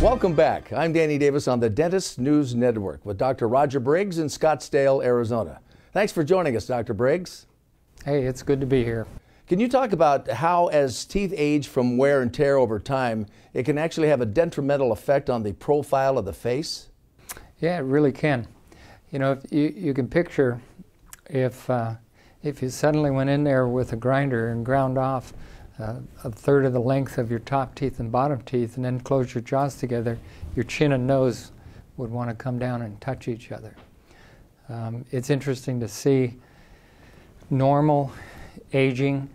Welcome back. I'm Danny Davis on the Dentist News Network with Dr. Roger Briggs in Scottsdale, Arizona. Thanks for joining us, Dr. Briggs. Hey, it's good to be here. Can you talk about how, as teeth age from wear and tear over time, it can actually have a detrimental effect on the profile of the face? Yeah, it really can. You know, if you can picture if you suddenly went in there with a grinder and ground off a third of the length of your top teeth and bottom teeth and then closed your jaws together, your chin and nose would want to come down and touch each other. It's interesting to see normal aging.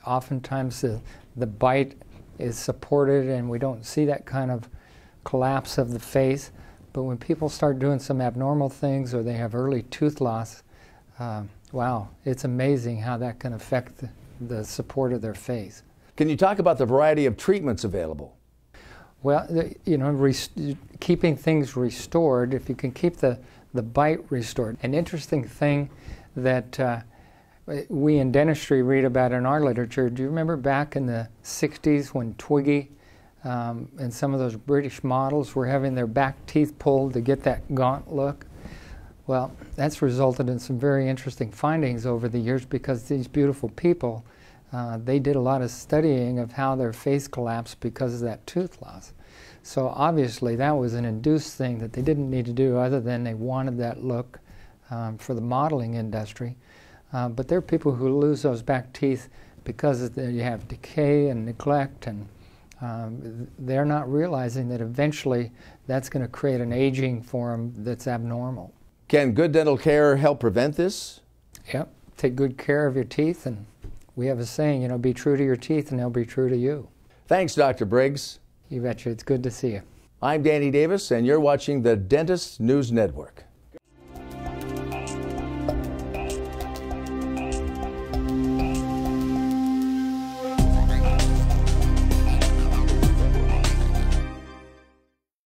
Oftentimes the bite is supported and we don't see that kind of collapse of the face. But when people start doing some abnormal things or they have early tooth loss, wow, it's amazing how that can affect the support of their face. Can you talk about the variety of treatments available? Well, you know, keeping things restored, if you can keep the bite restored. An interesting thing that we in dentistry read about in our literature, do you remember back in the 60s when Twiggy and some of those British models were having their back teeth pulled to get that gaunt look? Well, that's resulted in some very interesting findings over the years because these beautiful people, they did a lot of studying of how their face collapsed because of that tooth loss. So obviously that was an induced thing that they didn't need to do other than they wanted that look for the modeling industry. But there are people who lose those back teeth because you have decay and neglect, and they're not realizing that eventually that's going to create an aging for them that's abnormal. Can good dental care help prevent this? Yep. Take good care of your teeth, and we have a saying, you know, be true to your teeth and they'll be true to you. Thanks, Dr. Briggs. You betcha. It's good to see you. I'm Danny Davis, and you're watching the Dentist News Network.